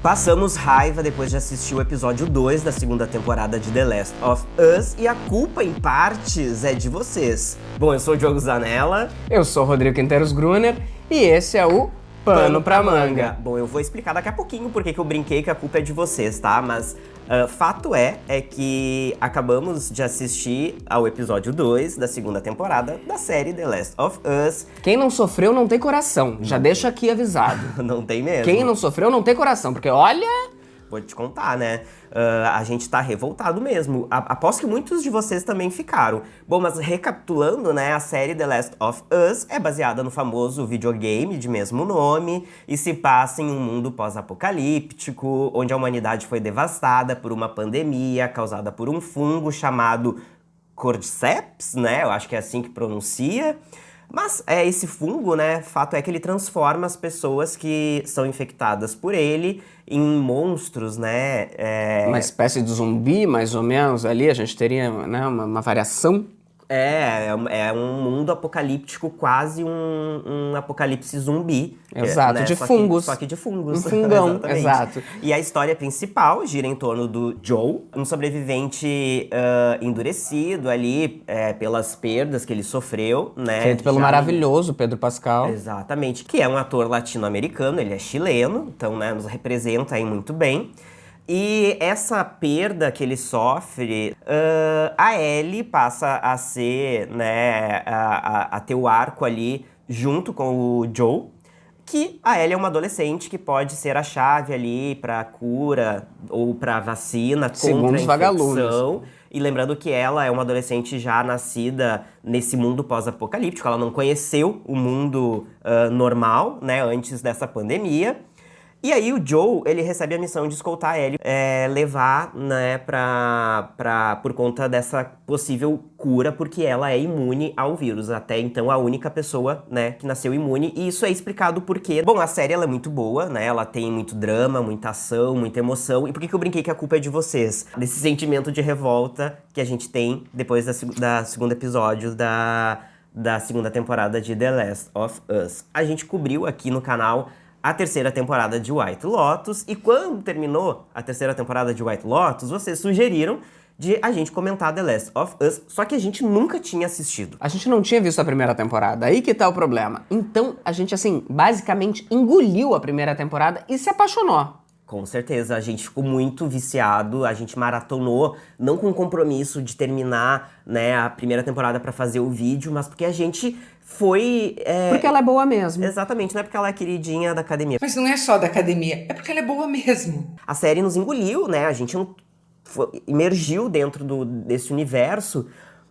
Passamos raiva depois de assistir o episódio 2 da segunda temporada de The Last of Us e a culpa, em partes, é de vocês. Bom, eu sou o Diogo Zanella. Eu sou o Rodrigo Quinteros Gruner e esse é o Pano pra Manga. Bom, eu vou explicar daqui a pouquinho porque que eu brinquei que a culpa é de vocês, tá? Mas fato é que acabamos de assistir ao episódio 2 da segunda temporada da série The Last of Us. Quem não sofreu não tem coração, já deixa aqui avisado. Não tem mesmo. Quem não sofreu não tem coração, porque olha... Vou te contar, né? A gente tá revoltado mesmo. Aposto que muitos de vocês também ficaram. Bom, mas recapitulando, né? A série The Last of Us é baseada no famoso videogame de mesmo nome e se passa em um mundo pós-apocalíptico, onde a humanidade foi devastada por uma pandemia causada por um fungo chamado Cordyceps, né? Eu acho que é assim que pronuncia. Mas esse fungo, né, fato é que ele transforma as pessoas que são infectadas por ele em monstros, né? Uma espécie de zumbi, mais ou menos, ali a gente teria, né, uma variação. É um mundo apocalíptico, quase um apocalipse zumbi. Exato, né? de fungos. Só que de fungos. Um fungão, Exatamente. exato. E a história principal gira em torno do Joel, um sobrevivente endurecido ali pelas perdas que ele sofreu, né? Feito pelo maravilhoso Pedro Pascal. Exatamente, que é um ator latino-americano, ele é chileno, então, né, nos representa aí muito bem. E essa perda que ele sofre, a Ellie passa a ser, né, a ter o arco ali junto com o Joel, que a Ellie é uma adolescente que pode ser a chave ali pra cura ou pra vacina contra a infecção. E lembrando que ela é uma adolescente já nascida nesse mundo pós-apocalíptico, ela não conheceu o mundo normal, né, antes dessa pandemia. E aí o Joel, ele recebe a missão de escoltar a Ellie, levar, né, por conta dessa possível cura, porque ela é imune ao vírus. Até então, a única pessoa, né, que nasceu imune. E isso é explicado porque... Bom, a série, ela é muito boa, né, ela tem muito drama, muita ação, muita emoção. E por que eu brinquei que a culpa é de vocês? Desse sentimento de revolta que a gente tem depois da segundo episódio da segunda temporada de The Last of Us. A gente cobriu aqui no canal a terceira temporada de White Lotus, e quando terminou a terceira temporada de White Lotus, vocês sugeriram de a gente comentar The Last of Us, só que a gente nunca tinha assistido. A gente não tinha visto a primeira temporada, aí que tá o problema. Então, a gente, assim, basicamente engoliu a primeira temporada e se apaixonou. Com certeza, a gente ficou muito viciado, a gente maratonou, não com o compromisso de terminar, né, a primeira temporada pra fazer o vídeo, mas porque a gente foi... Porque ela é boa mesmo. Exatamente, não é porque ela é queridinha da academia. Mas não é só da academia, é porque ela é boa mesmo. A série nos engoliu, né, a gente emergiu dentro desse universo.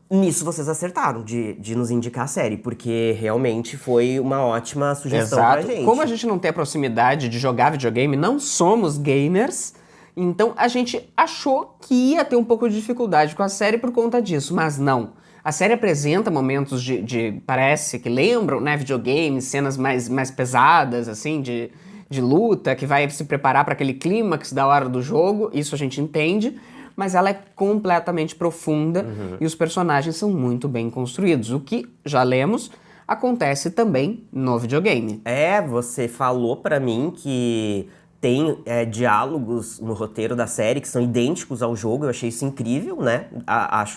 Nisso vocês acertaram de nos indicar a série, porque realmente foi uma ótima sugestão pra gente. Como a gente não tem a proximidade de jogar videogame, não somos gamers, então a gente achou que ia ter um pouco de dificuldade com a série por conta disso, mas não. A série apresenta momentos parece que lembram, né, videogame, cenas mais pesadas, assim, de luta, que vai se preparar para aquele clímax da hora do jogo, isso a gente entende, mas ela é completamente profunda e os personagens são muito bem construídos. O que, já lemos, acontece também no videogame. Você falou pra mim que tem diálogos no roteiro da série que são idênticos ao jogo, eu achei isso incrível, né?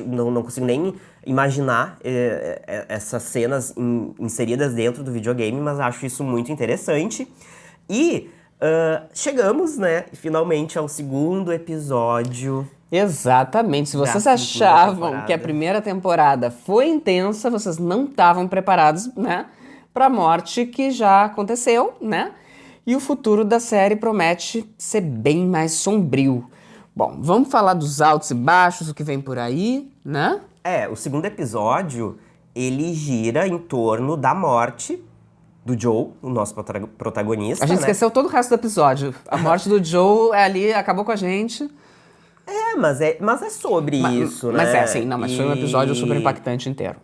Não consigo nem imaginar essas cenas inseridas dentro do videogame, mas acho isso muito interessante. E chegamos, né, finalmente ao segundo episódio. Exatamente. Se vocês achavam que a primeira temporada foi intensa, vocês não estavam preparados, né, pra morte que já aconteceu, né? E o futuro da série promete ser bem mais sombrio. Bom, vamos falar dos altos e baixos, o que vem por aí, né? O segundo episódio, ele gira em torno da morte do Joel, o nosso protagonista, A gente né? esqueceu todo o resto do episódio. A morte do Joel ali, acabou com a gente. Mas é sobre isso, né? Mas sim, mas foi um episódio super impactante inteiro.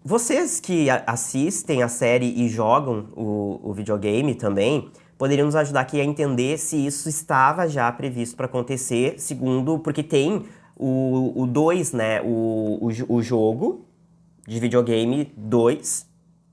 Vocês que assistem a série e jogam o videogame também, poderiam nos ajudar aqui a entender se isso estava já previsto para acontecer, segundo, porque tem o 2, né, o jogo de videogame 2,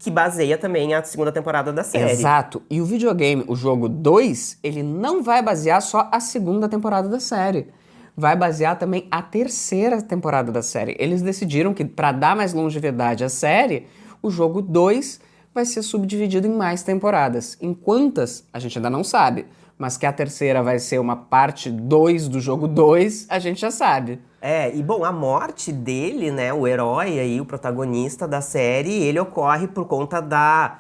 que baseia também a segunda temporada da série. Exato. E o videogame, o jogo 2, ele não vai basear só a segunda temporada da série. Vai basear também a terceira temporada da série. Eles decidiram que, para dar mais longevidade à série, o jogo 2 vai ser subdividido em mais temporadas. Em quantas, a gente ainda não sabe. Mas que a terceira vai ser uma parte 2 do jogo 2, a gente já sabe. E bom, a morte dele, né, o herói aí, o protagonista da série, ele ocorre por conta da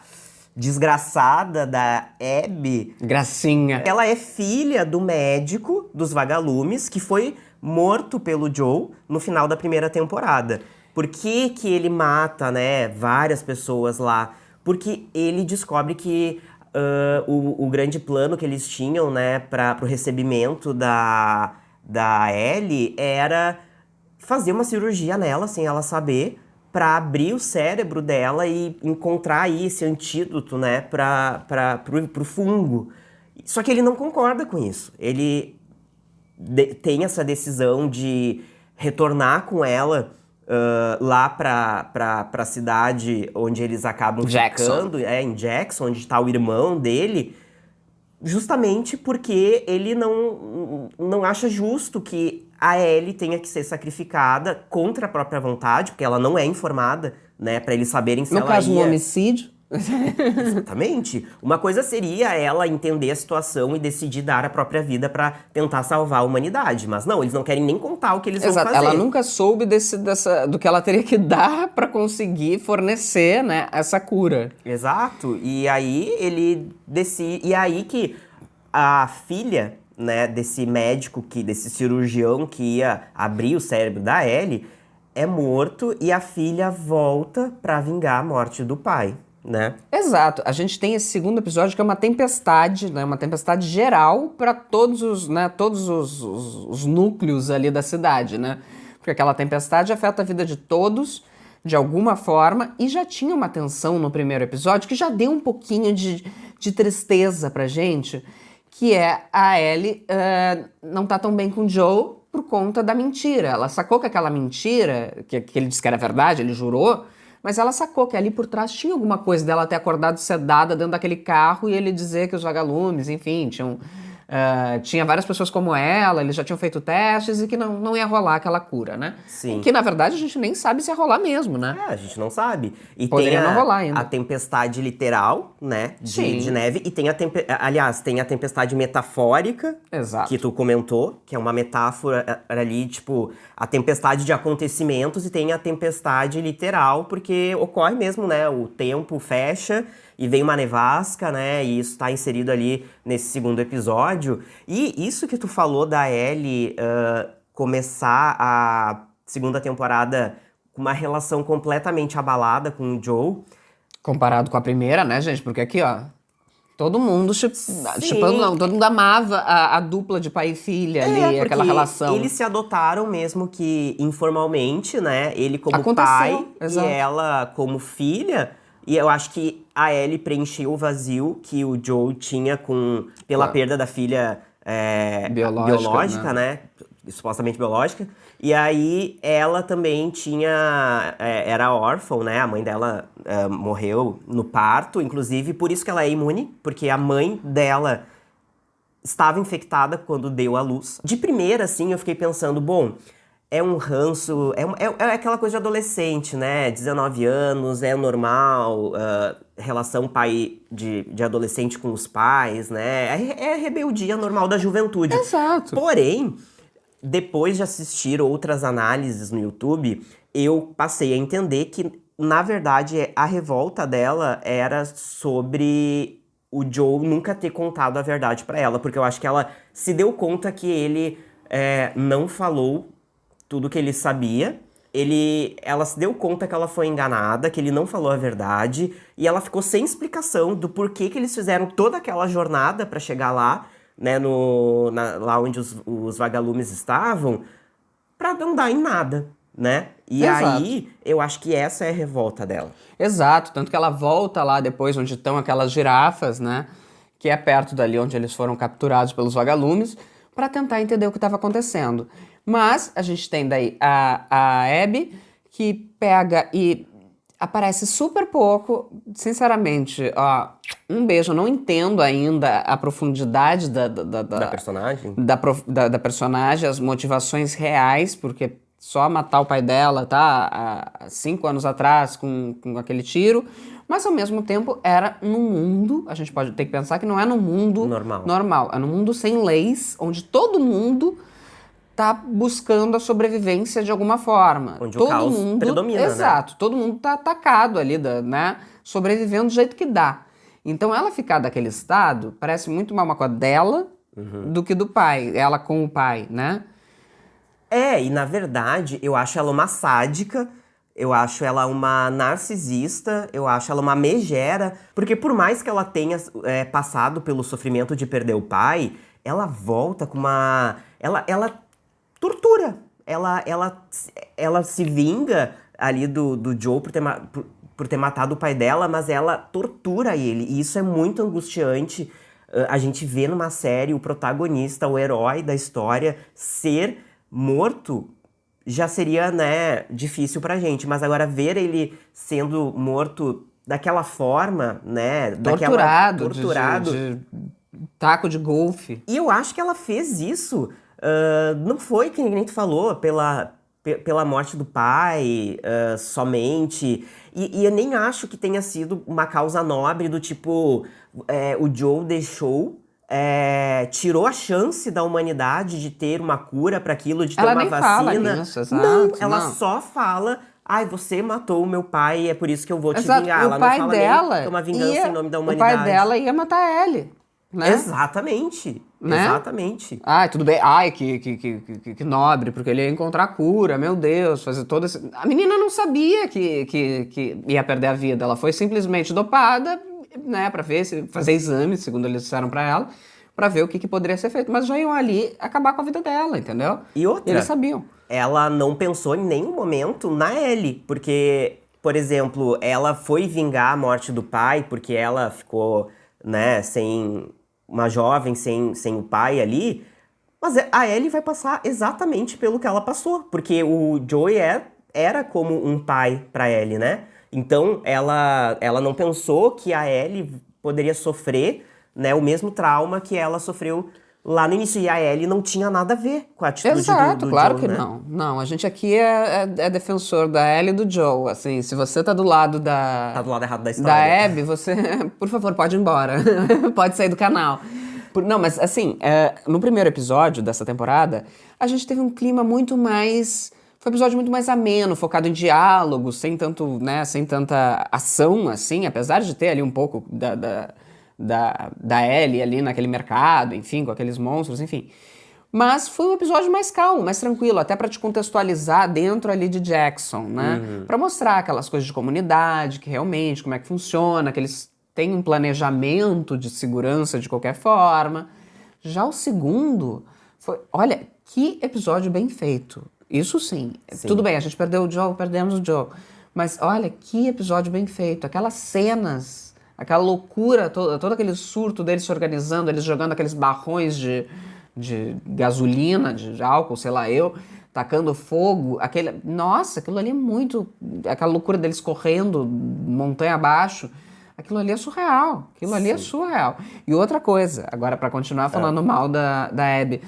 desgraçada da Abby. Gracinha. Ela é filha do médico dos vagalumes, que foi morto pelo Joe no final da primeira temporada. Por que que ele mata, né, várias pessoas lá? Porque ele descobre que o grande plano que eles tinham, né, para o recebimento da Ellie era fazer uma cirurgia nela, sem ela saber, para abrir o cérebro dela e encontrar aí esse antídoto, né, pro fungo. Só que ele não concorda com isso. Ele tem essa decisão de retornar com ela lá pra cidade onde eles acabam ficando, em Jackson, onde está o irmão dele, justamente porque ele não acha justo que a Ellie tenha que ser sacrificada contra a própria vontade, porque ela não é informada, né, pra eles saberem se ela No caso, ia... um homicídio. Exatamente. Uma coisa seria ela entender a situação e decidir dar a própria vida pra tentar salvar a humanidade. Mas não, eles não querem nem contar o que eles vão fazer. Ela nunca soube do que ela teria que dar pra conseguir fornecer, né, essa cura. Exato. E aí ele decide... E aí que a filha, né, desse médico, desse cirurgião que ia abrir o cérebro da Ellie, é morto e a filha volta pra vingar a morte do pai, né? Exato. A gente tem esse segundo episódio que é uma tempestade, né? Uma tempestade geral para todos os núcleos ali da cidade, né? Porque aquela tempestade afeta a vida de todos de alguma forma e já tinha uma tensão no primeiro episódio que já deu um pouquinho de tristeza pra gente, que é a Ellie não tá tão bem com o Joe por conta da mentira. Ela sacou que aquela mentira, que ele disse que era verdade, ele jurou, mas ela sacou que ali por trás tinha alguma coisa dela ter acordado sedada dentro daquele carro e ele dizer que os vagalumes, enfim, tinha várias pessoas como ela, eles já tinham feito testes e que não ia rolar aquela cura, né? Sim. Que na verdade a gente nem sabe se ia rolar mesmo, né? A gente não sabe. E Poderia tem não rolar ainda. a tempestade literal, né, Sim. de neve, e tem tem a tempestade metafórica, Exato. que tu comentou, que é uma metáfora ali, tipo, a tempestade de acontecimentos, e tem a tempestade literal, porque ocorre mesmo, né, o tempo fecha e vem uma nevasca, né, e isso tá inserido ali nesse segundo episódio. E isso que tu falou da Ellie começar a segunda temporada com uma relação completamente abalada com o Joe. Comparado com a primeira, né, gente? Porque aqui, ó, todo mundo chipando, não, todo mundo amava a dupla de pai e filha ali, aquela relação. Eles se adotaram mesmo que informalmente, né? Ele como Aconteceu, pai exato. e ela como filha. E eu acho que a Ellie preencheu o vazio que o Joe tinha pela perda da filha biológica, né? Supostamente biológica. E aí ela também era órfã, né? A mãe dela morreu no parto, inclusive, por isso que ela é imune, porque a mãe dela estava infectada quando deu à luz. De primeira, assim, eu fiquei pensando, bom, é um ranço, é aquela coisa de adolescente, né? 19 anos, é normal, relação pai de adolescente com os pais, né? É a rebeldia normal da juventude. Exato. Porém, depois de assistir outras análises no YouTube, eu passei a entender que, na verdade, a revolta dela era sobre o Joe nunca ter contado a verdade pra ela, porque eu acho que ela se deu conta que ele não falou tudo que ele sabia. Ela se deu conta que ela foi enganada, que ele não falou a verdade, e ela ficou sem explicação do porquê que eles fizeram toda aquela jornada pra chegar lá, né, lá onde os vagalumes estavam, pra não dar em nada, né? E Exato. aí, eu acho que essa é a revolta dela. Exato, tanto que ela volta lá depois onde estão aquelas girafas, né? Que é perto dali onde eles foram capturados pelos vagalumes, pra tentar entender o que estava acontecendo. Mas a gente tem daí a Abby, que pega e aparece super pouco. Sinceramente, ó, um beijo. Eu não entendo ainda a profundidade Da personagem? da personagem, as motivações reais, porque só matar o pai dela, tá? Há 5 anos atrás, com aquele tiro. Mas, ao mesmo tempo, era num mundo... A gente pode ter que pensar que não é num mundo normal. É num mundo sem leis, onde todo mundo tá buscando a sobrevivência de alguma forma. Onde todo o caos mundo, predomina, exato, né? todo mundo tá atacado ali, né? Sobrevivendo do jeito que dá. Então, ela ficar daquele estado parece muito mais uma coisa dela do que do pai. Ela com o pai, né? E na verdade, eu acho ela uma sádica, eu acho ela uma narcisista, eu acho ela uma megera, porque por mais que ela tenha passado pelo sofrimento de perder o pai, ela volta com uma... Ela tortura, ela se vinga ali do Joe por ter matado o pai dela, mas ela tortura ele, e isso é muito angustiante. A gente vê numa série o protagonista, o herói da história, ser morto já seria, né, difícil pra gente. Mas agora ver ele sendo morto daquela forma, né, torturado. De taco de golfe. E eu acho que ela fez isso, não foi que nem tu falou, pela morte do pai, somente. E eu nem acho que tenha sido uma causa nobre do tipo, o Joe deixou, tirou a chance da humanidade de ter uma cura para aquilo, de ter Ela uma nem vacina. fala nisso, exato, Não, ela não. só fala, ai, você matou o meu pai, é por isso que eu vou te Exato, vingar. o Ela não pai fala dela nem que é uma vingança em nome da o humanidade. pai dela ia matar ele, né? Exatamente, Né? exatamente. Ai, tudo bem. Ai, que nobre, porque ele ia encontrar cura, meu Deus, fazer todo esse... A menina não sabia que ia perder a vida. Ela foi simplesmente dopada, né, pra ver, fazer exames, segundo eles disseram pra ela, pra ver o que poderia ser feito. Mas já iam ali acabar com a vida dela, entendeu? E outra, Eles sabiam. ela não pensou em nenhum momento na Ellie, porque, por exemplo, ela foi vingar a morte do pai, porque ela ficou, né, sem uma jovem, sem o pai ali, mas a Ellie vai passar exatamente pelo que ela passou, porque o Joey era como um pai pra Ellie, né? Então, ela não pensou que a Ellie poderia sofrer, né, o mesmo trauma que ela sofreu lá no início. E a Ellie não tinha nada a ver com a atitude Exato, do claro Joe, que né? não. Não, a gente aqui é defensor da Ellie e do Joe. Assim, se você tá do lado Tá do lado errado da da história. Abby, você, por favor, pode ir embora. Pode sair do canal. Não, mas assim, no primeiro episódio dessa temporada, a gente teve um clima muito mais... Foi um episódio muito mais ameno, focado em diálogo, sem tanto, né, sem tanta ação, assim, apesar de ter ali um pouco da Ellie ali naquele mercado, enfim, com aqueles monstros, enfim. Mas foi um episódio mais calmo, mais tranquilo, até pra te contextualizar dentro ali de Jackson, né? Pra mostrar aquelas coisas de comunidade, que realmente, como é que funciona, que eles têm um planejamento de segurança de qualquer forma. Já o segundo foi, olha, que episódio bem feito. Isso sim. Tudo bem, a gente perdeu o Joe, perdemos o Joe. Mas olha, que episódio bem feito. Aquelas cenas, aquela loucura, todo aquele surto deles se organizando, eles jogando aqueles barrões de gasolina, de álcool, sei lá eu, tacando fogo, nossa, aquilo ali é muito, aquela loucura deles correndo montanha abaixo, aquilo ali é surreal, é surreal. E outra coisa, agora pra continuar falando mal da Abby,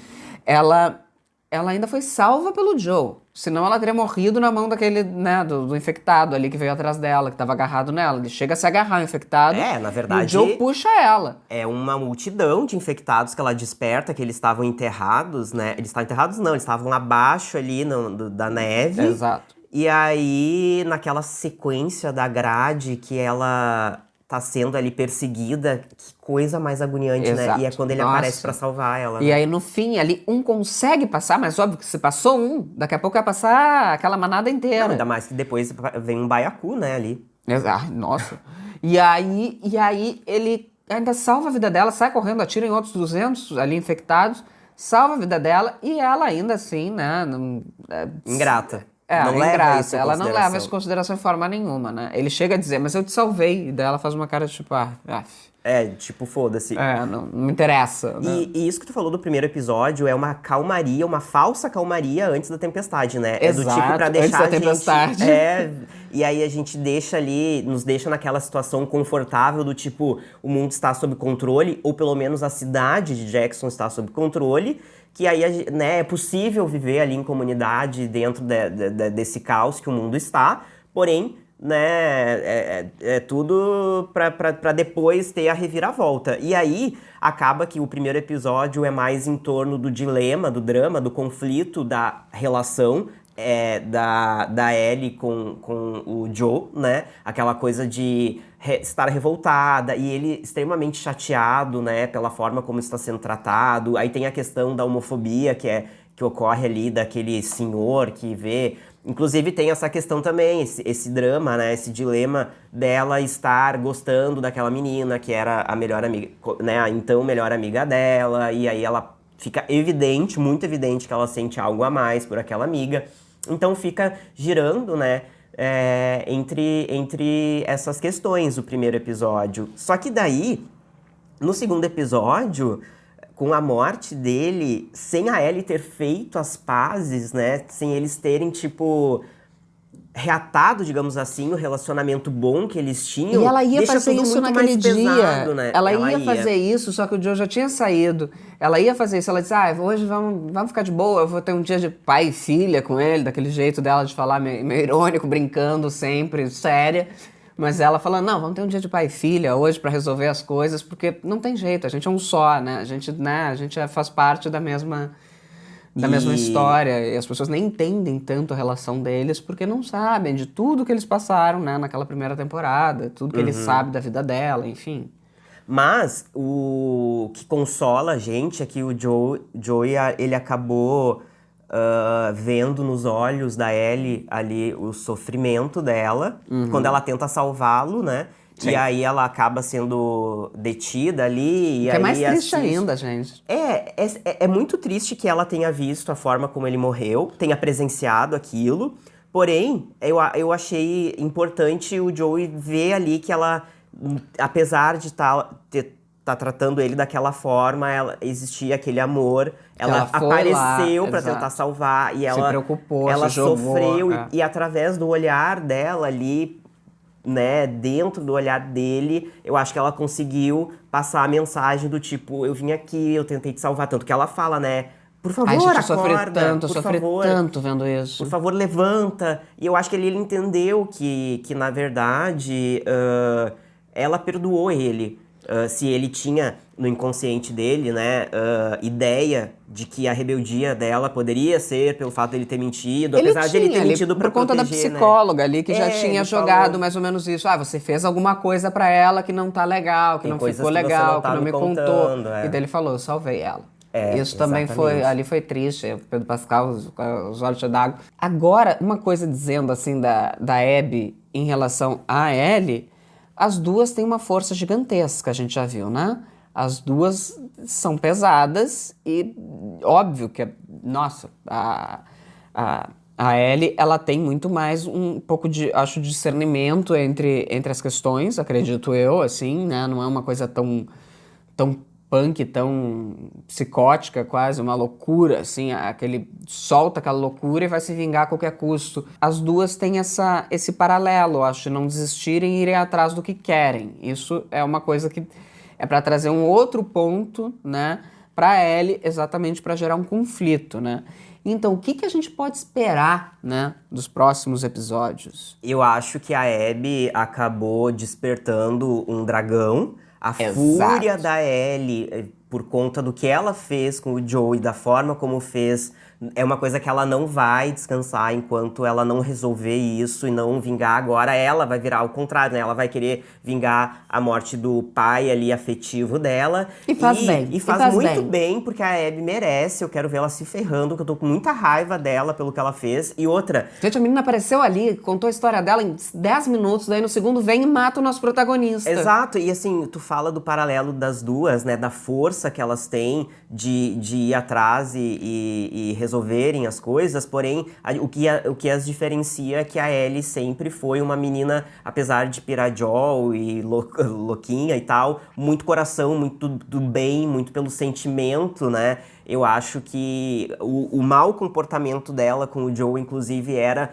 ela ainda foi salva pelo Joe, senão ela teria morrido na mão daquele, né, do infectado ali que veio atrás dela, que tava agarrado nela. Ele chega a se agarrar o infectado. Na verdade, e o Joe puxa ela. é uma multidão de infectados que ela desperta, que eles estavam enterrados, né? Eles estavam enterrados não, eles estavam abaixo ali da neve. Exato. E aí, naquela sequência da grade que ela tá sendo ali perseguida, que coisa mais agoniante, né? Exato. E é quando ele Nossa. aparece pra salvar ela, E né? aí, no fim, ali, um consegue passar, mas óbvio que se passou um, daqui a pouco vai passar aquela manada inteira. Não, ainda mais que depois vem um baiacu, né, ali. Nossa. E aí ele ainda salva a vida dela, sai correndo, atira em outros 200 ali infectados, salva a vida dela e ela ainda assim, né? Ingrata. não nem leva graça. isso em Ela não leva consideração. isso em consideração de forma nenhuma, né? Ele chega a dizer, mas eu te salvei. E daí ela faz uma cara de tipo, Tipo, foda-se. não me interessa, né? E isso que tu falou do primeiro episódio é uma calmaria, uma falsa calmaria antes da tempestade, né? É do tipo Exato, pra antes deixar da a gente... tempestade. E aí a gente nos deixa naquela situação confortável do tipo, o mundo está sob controle, ou pelo menos a cidade de Jackson está sob controle, que aí, né, é possível viver ali em comunidade dentro desse caos que o mundo está, porém, né, é tudo pra depois ter a reviravolta. E aí, acaba que o primeiro episódio é mais em torno do dilema, do drama, do conflito, da relação da Ellie com o Joe, né? Aquela coisa de estar revoltada e ele extremamente chateado, né? Pela forma como está sendo tratado. Aí tem a questão da homofobia que ocorre ali daquele senhor que vê... Inclusive tem essa questão também, esse drama, né? Esse dilema dela estar gostando daquela menina que era a melhor amiga, né? A então melhor amiga dela. E aí ela fica evidente, muito evidente que ela sente algo a mais por aquela amiga. Então fica girando, né? Entre essas questões o primeiro episódio. Só que daí, no segundo episódio, com a morte dele, sem a Ellie ter feito as pazes, né? Sem eles terem, tipo, reatado, digamos assim, o relacionamento bom que eles tinham. E ela ia deixa fazer tudo isso muito naquele mais dia. pesado, né? Ela ia fazer isso, só que o Joe já tinha saído. Ela ia fazer isso. Ela disse, hoje vamos ficar de boa, eu vou ter um dia de pai e filha com ele, daquele jeito dela de falar meio irônico, brincando sempre, séria. Mas ela falando, não, vamos ter um dia de pai e filha hoje pra resolver as coisas, porque não tem jeito, a gente é um só, né? A gente faz parte da mesma história, e as pessoas nem entendem tanto a relação deles porque não sabem de tudo que eles passaram, né, naquela primeira temporada, tudo que ele sabe da vida dela, enfim. Mas o que consola a gente é que o Joey ele acabou vendo nos olhos da Ellie ali o sofrimento dela, quando ela tenta salvá-lo, né? Sim. E aí ela acaba sendo detida ali. Que e é mais aí triste ainda, gente. É muito triste que ela tenha visto a forma como ele morreu, tenha presenciado aquilo. Porém, eu achei importante o Joey ver ali que ela, apesar de tá tratando ele daquela forma, existia aquele amor. Ela apareceu pra tentar salvar e ela se preocupou, ela se jogou, sofreu e através do olhar dela ali, né, dentro do olhar dele, eu acho que ela conseguiu passar a mensagem do tipo, eu vim aqui, eu tentei te salvar, tanto que ela fala, né, por favor, gente, acorda, eu sofri tanto vendo isso. por favor, levanta. E eu acho que ele entendeu que na verdade, ela perdoou ele. Se ele tinha no inconsciente dele, né, ideia de que a rebeldia dela poderia ser pelo fato dele ter mentido, apesar de ele ter mentido pra por conta da proteger, psicóloga, né? ali que já tinha jogado mais ou menos isso. Você fez alguma coisa pra ela que não tá legal, que Tem não coisas ficou que você legal, não tá que não me me contando, contou. E daí ele falou, eu salvei ela. Isso também exatamente. foi triste, o Pedro Pascal, os olhos cheios d'água. Agora, uma coisa dizendo assim da Abby em relação a Ellie, as duas têm uma força gigantesca, a gente já viu, né? As duas são pesadas e óbvio que, nossa, a Ellie, ela tem muito mais um pouco de, acho, discernimento entre as questões, acredito eu, assim, né? Não é uma coisa tão punk, tão psicótica, quase uma loucura, assim, solta aquela loucura e vai se vingar a qualquer custo. As duas têm esse paralelo, acho, de não desistirem e irem atrás do que querem. Isso é uma coisa que é para trazer um outro ponto, né, para Ellie, exatamente para gerar um conflito, né? Então, o que a gente pode esperar, né, dos próximos episódios? Eu acho que a Abby acabou despertando um dragão. A fúria da Ellie, por conta do que ela fez com o Joe e da forma como fez, é uma coisa que ela não vai descansar enquanto ela não resolver isso e não vingar agora. Ela vai virar o contrário, né? Ela vai querer vingar a morte do pai ali afetivo dela. E faz bem. E faz muito bem, porque a Abby merece. Eu quero ver ela se ferrando, que eu tô com muita raiva dela pelo que ela fez. E outra... Gente, a menina apareceu ali, contou a história dela em 10 minutos, daí no segundo vem e mata o nosso protagonista. Exato, e assim, tu fala do paralelo das duas, né, da força força que elas têm de ir atrás e resolverem as coisas, porém, o que as diferencia é que a Ellie sempre foi uma menina, apesar de pirajol e louquinha e tal, muito coração, muito do bem, muito pelo sentimento, né? Eu acho que o mau comportamento dela com o Joe, inclusive, era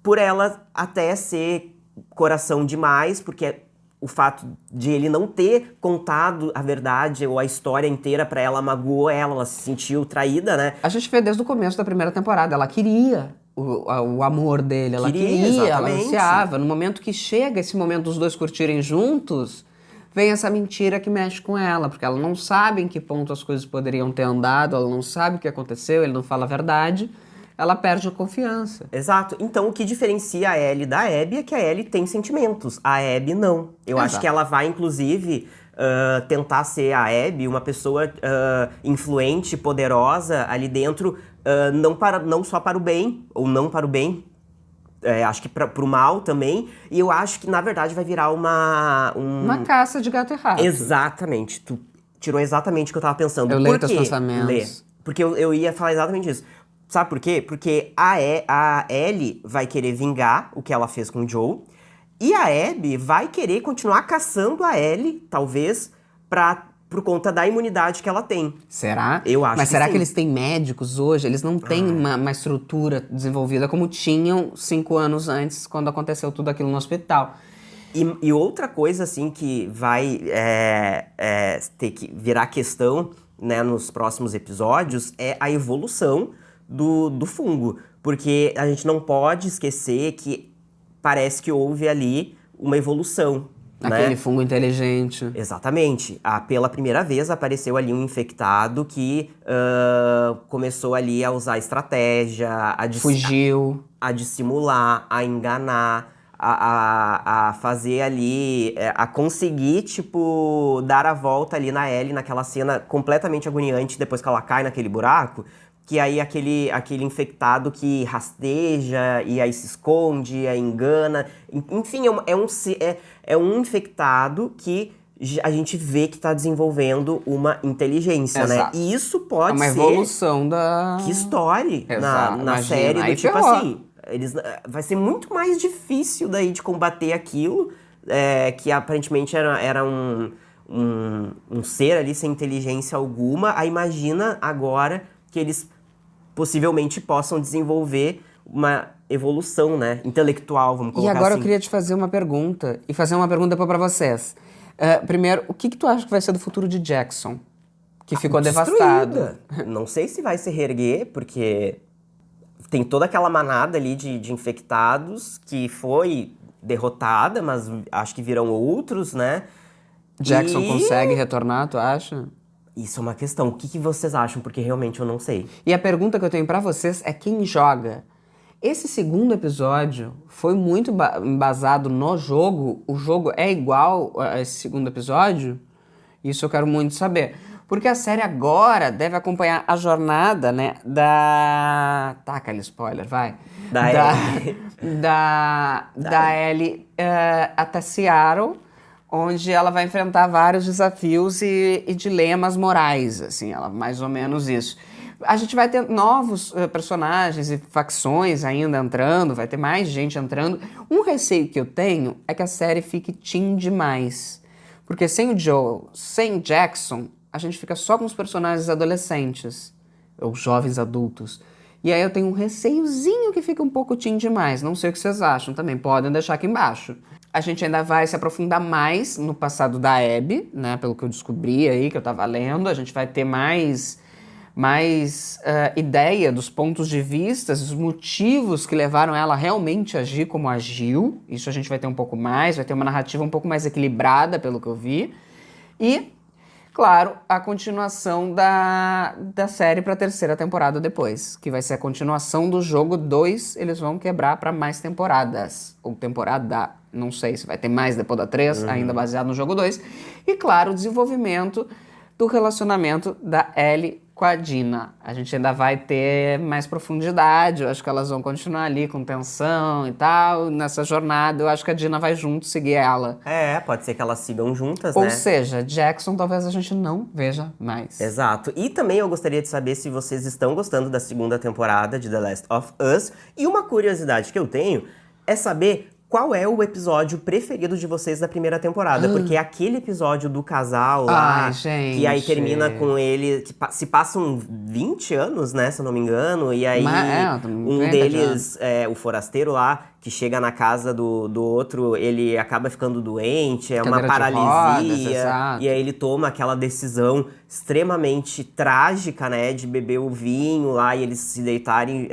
por ela até ser coração demais, porque o fato de ele não ter contado a verdade ou a história inteira pra ela magoou ela se sentiu traída, né? A gente vê desde o começo da primeira temporada, ela queria o amor dele, ela queria, ela exatamente. ansiava. No momento que chega esse momento dos dois curtirem juntos, vem essa mentira que mexe com ela, porque ela não sabe em que ponto as coisas poderiam ter andado, ela não sabe o que aconteceu, ele não fala a verdade, ela perde a confiança. Exato. Então, o que diferencia a Ellie da Abby é que a Ellie tem sentimentos, a Abby não. Eu acho que ela vai, inclusive, tentar ser a Abby, uma pessoa influente, poderosa ali dentro, não só para o bem, ou não para o bem, acho que pro mal também. E eu acho que, na verdade, vai virar uma caça de gato e rato. Exatamente. Tu tirou exatamente o que eu tava pensando. Eu leio teus pensamentos. Lê. Porque eu ia falar exatamente isso. Sabe por quê? Porque a Ellie vai querer vingar o que ela fez com o Joe. E a Abby vai querer continuar caçando a Ellie, talvez, por conta da imunidade que ela tem. Será? Eu acho Mas que será sim. que eles têm médicos hoje? Eles não têm uma estrutura desenvolvida como tinham 5 anos antes, quando aconteceu tudo aquilo no hospital. E outra coisa, assim, que vai ter que virar questão, né, nos próximos episódios é a evolução do fungo. Porque a gente não pode esquecer que parece que houve ali uma evolução, Aquele né? fungo inteligente. Exatamente. Pela primeira vez apareceu ali um infectado que começou ali a usar estratégia, Fugiu. a dissimular, a enganar, a fazer ali, a conseguir, tipo, dar a volta ali na Ellie, naquela cena completamente agoniante, depois que ela cai naquele buraco, que aí aquele infectado que rasteja e aí se esconde, e aí engana. Enfim, é um infectado que a gente vê que tá desenvolvendo uma inteligência, Exato. né? E isso pode É uma ser evolução da... que story Exato, na imagina. série, Aí do tipo ferrou. assim, vai ser muito mais difícil daí de combater aquilo, que aparentemente era um ser ali sem inteligência alguma. Aí imagina agora que eles possivelmente possam desenvolver uma evolução, né, intelectual, vamos E colocar agora assim. eu queria te fazer uma pergunta, e fazer uma pergunta pra vocês. Primeiro, o que tu acha que vai ser do futuro de Jackson? Que ficou devastado. Destruída. Não sei se vai se reerguer, porque tem toda aquela manada ali de infectados que foi derrotada, mas acho que virão outros, né? Jackson E consegue retornar, tu acha? isso é uma questão. O que vocês acham? Porque realmente eu não sei. E a pergunta que eu tenho pra vocês é quem joga. Esse segundo episódio foi muito embasado no jogo. O jogo é igual a esse segundo episódio? Isso eu quero muito saber. Porque a série agora deve acompanhar a jornada, né, Taca ali, spoiler, vai. Da Ellie até Seattle, onde ela vai enfrentar vários desafios e dilemas morais, assim, mais ou menos isso. A gente vai ter novos personagens e facções ainda entrando, vai ter mais gente entrando. Um receio que eu tenho é que a série fique teen demais. Porque sem o Joel, sem Jackson, a gente fica só com os personagens adolescentes, ou jovens adultos. E aí eu tenho um receiozinho que fica um pouco teen demais. Não sei o que vocês acham também, podem deixar aqui embaixo. A gente ainda vai se aprofundar mais no passado da Abby, né? Pelo que eu descobri aí, que eu tava lendo. A gente vai ter mais ideia dos pontos de vista, os motivos que levaram ela realmente a agir como agiu. Isso a gente vai ter um pouco mais, vai ter uma narrativa um pouco mais equilibrada, pelo que eu vi. E, claro, a continuação da série para a terceira temporada depois, que vai ser a continuação do jogo 2, eles vão quebrar para mais temporadas, ou temporada, não sei se vai ter mais depois da 3, ainda baseado no jogo 2. E, claro, o desenvolvimento do relacionamento da Ellie com a Dina. A gente ainda vai ter mais profundidade, eu acho que elas vão continuar ali com tensão e tal. Nessa jornada, eu acho que a Dina vai junto seguir ela. Pode ser que elas sigam juntas, Ou né? seja, Jackson talvez a gente não veja mais. Exato. E também eu gostaria de saber se vocês estão gostando da segunda temporada de The Last of Us. E uma curiosidade que eu tenho é saber qual é o episódio preferido de vocês da primeira temporada. Porque é aquele episódio do casal lá, Ai, gente. que aí termina com ele... Que se passam 20 anos, né, se eu não me engano. E aí um deles, o forasteiro lá, que chega na casa do outro, ele acaba ficando doente, é uma paralisia. Exato. E aí ele toma aquela decisão extremamente trágica, né, de beber o vinho lá e eles se deitarem...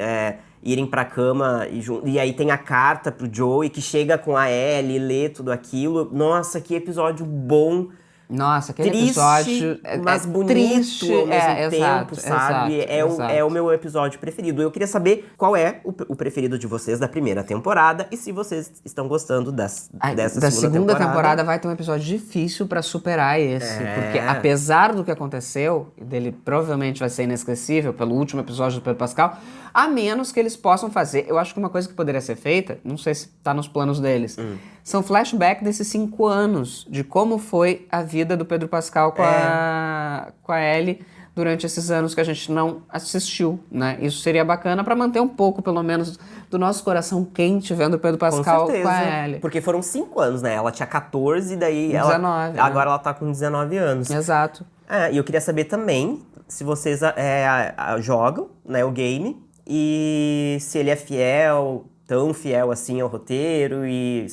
irem pra cama e aí tem a carta pro Joey que chega com a Ellie, lê tudo aquilo. Nossa, que episódio bom. Nossa, aquele triste, episódio mas bonito triste, ao mesmo tempo, exato, sabe? exato. É o meu episódio preferido. Eu queria saber qual é o preferido de vocês da primeira temporada e se vocês estão gostando dessa segunda temporada vai ter um episódio difícil pra superar esse, porque apesar do que aconteceu, dele provavelmente vai ser inesquecível pelo último episódio do Pedro Pascal, a menos que eles possam fazer, eu acho que uma coisa que poderia ser feita, não sei se tá nos planos deles, são flashbacks desses 5 anos, de como foi a vida do Pedro Pascal com a Ellie durante esses anos que a gente não assistiu, né? Isso seria bacana pra manter um pouco, pelo menos, do nosso coração quente vendo o Pedro Pascal com a Ellie. Porque foram 5 anos, né? Ela tinha 14 e daí 19, agora ela tá com 19 anos. Exato. E eu queria saber também se vocês jogam, né, o game e se ele é fiel, tão fiel assim ao roteiro e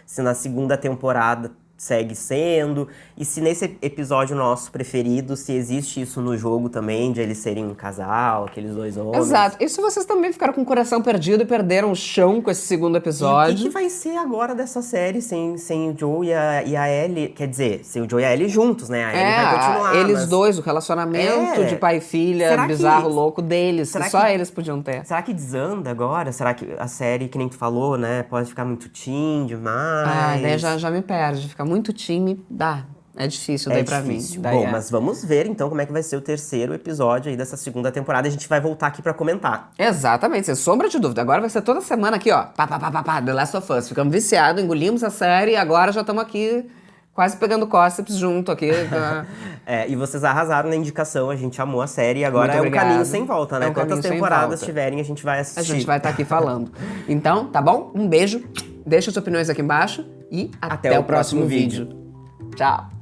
se na segunda temporada segue sendo, e se nesse episódio nosso preferido, se existe isso no jogo também, de eles serem um casal, aqueles dois homens. Exato. E se vocês também ficaram com o coração perdido e perderam o chão com esse segundo episódio? E o que vai ser agora dessa série sem o Joe e a Ellie? Quer dizer, sem o Joe e a Ellie juntos, né? A Ellie vai continuar. Eles dois, o relacionamento de pai e filha, bizarro, louco deles, que só eles podiam ter. Será que desanda agora? Será que a série, que nem tu falou, né, pode ficar muito teen demais? Daí já me perde, fica muito time, é difícil daí pra mim. Bom, mas vamos ver então como é que vai ser o terceiro episódio aí dessa segunda temporada. A gente vai voltar aqui pra comentar. Exatamente, sem sombra de dúvida. Agora vai ser toda semana aqui, ó, The Last of Us. Ficamos viciados, engolimos a série e agora já estamos aqui quase pegando cóceps junto aqui. E vocês arrasaram na indicação, a gente amou a série e agora é um caminho sem volta, né? Quantas temporadas tiverem, a gente vai assistir. A gente vai estar aqui falando. Então, tá bom? Um beijo, deixa suas opiniões aqui embaixo e até o próximo vídeo. Tchau!